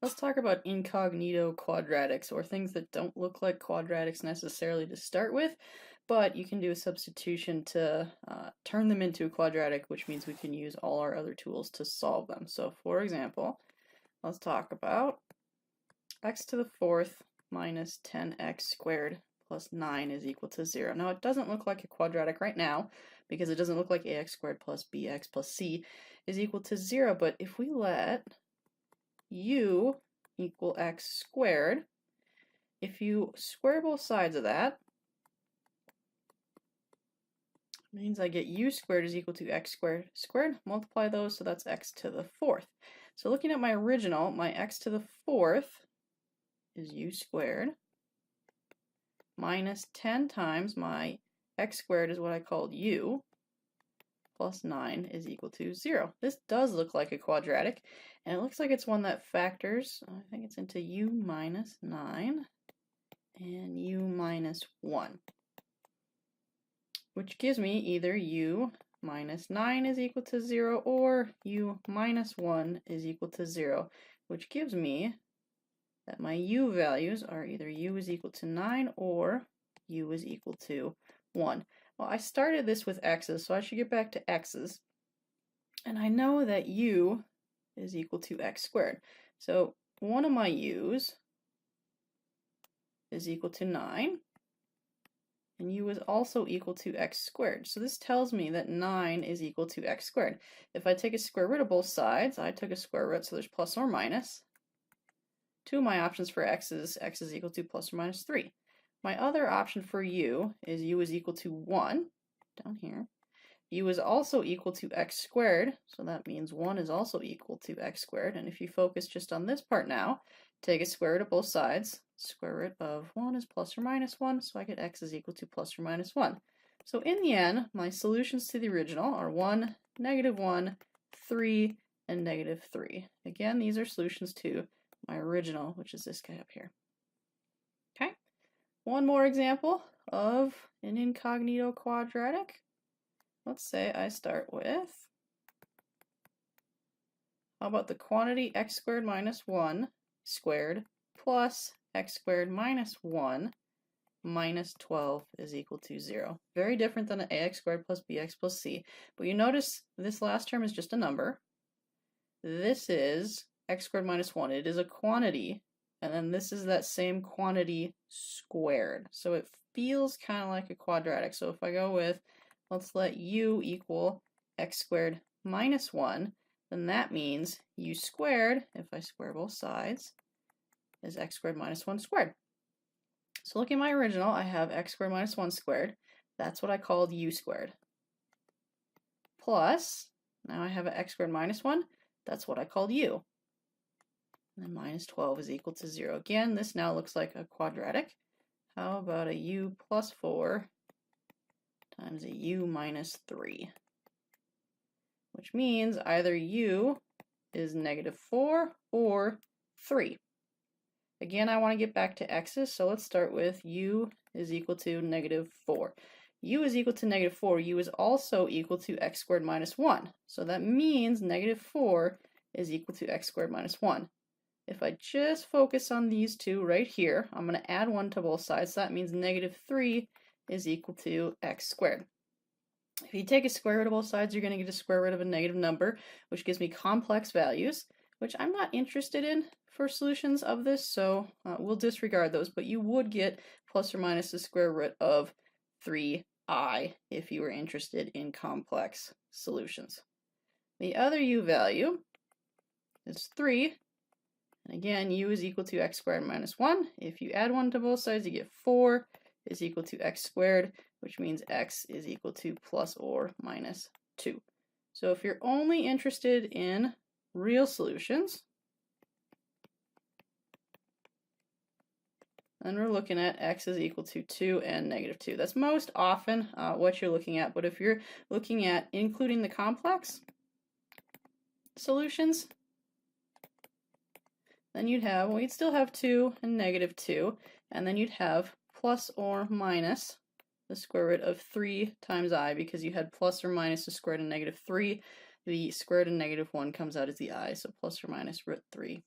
Let's talk about incognito quadratics, or things that don't look like quadratics necessarily to start with, but you can do a substitution to turn them into a quadratic, which means we can use all our other tools to solve them. So for example, let's talk about x to the fourth minus 10x squared plus 9 is equal to 0. Now it doesn't look like a quadratic right now because it doesn't look like ax squared plus bx plus c is equal to 0, but if we let u equal x squared, if you square both sides of that, it means I get u squared is equal to x squared squared. Multiply those, so that's x to the fourth. So looking at my original, my x to the fourth is u squared minus 10 times my x squared is what I called u plus 9 is equal to 0. This does look like a quadratic, and it looks like it's one that factors, I think it's into u minus 9 and u minus 1, which gives me either u minus 9 is equal to 0 or u minus 1 is equal to 0, which gives me that my u values are either u is equal to 9 or u is equal to 1. Well, I started this with x's, so I should get back to x's. And I know that u is equal to x squared. So one of my u's is equal to 9, and u is also equal to x squared. So this tells me that 9 is equal to x squared. If I take a square root of both sides, I took a square root, so there's plus or minus. Two of my options for x is equal to plus or minus 3. My other option for u is u is equal to 1, down here. U is also equal to x squared, so that means 1 is also equal to x squared. And if you focus just on this part now, take a square root of both sides. Square root of 1 is plus or minus 1, so I get x is equal to plus or minus 1. So in the end, my solutions to the original are 1, -1, 3, and -3. Again, these are solutions to my original, which is this guy up here. Okay, one more example of an incognito quadratic. Let's say I start with, how about the quantity x squared minus 1 squared plus x squared minus 1 minus 12 is equal to 0. Very different than an ax squared plus bx plus c. But you notice this last term is just a number. This is x squared minus 1. It is a quantity, and then this is that same quantity squared. So it feels kind of like a quadratic. So if I go with, let's let u equal x squared minus 1, then that means u squared, if I square both sides, is x squared minus 1 squared. So looking at my original, I have x squared minus 1 squared. That's what I called u squared. Plus, now I have an x squared minus 1. That's what I called u. And then minus 12 is equal to 0. Again, this now looks like a quadratic. How about a u plus 4 times a u minus 3? Which means either u is -4 or 3. Again, I want to get back to x's, so let's start with u is equal to -4. U is equal to -4. U is also equal to x squared minus 1. So that means -4 is equal to x squared minus 1. If I just focus on these two right here, I'm going to add 1 to both sides. So that means -3 is equal to x squared. If you take a square root of both sides, you're going to get a square root of a negative number, which gives me complex values, which I'm not interested in for solutions of this, so we'll disregard those. But you would get plus or minus the square root of 3i if you were interested in complex solutions. The other u value is 3. And again, u is equal to x squared minus 1. If you add 1 to both sides, you get 4 is equal to x squared, which means x is equal to plus or minus 2. So if you're only interested in real solutions, then we're looking at x is equal to 2 and -2. That's most often what you're looking at. But if you're looking at including the complex solutions, then you'd have, well, you'd still have 2 and -2, and then you'd have plus or minus the square root of 3 times I, because you had plus or minus the square root of -3. The square root of -1 comes out as the I, so plus or minus root 3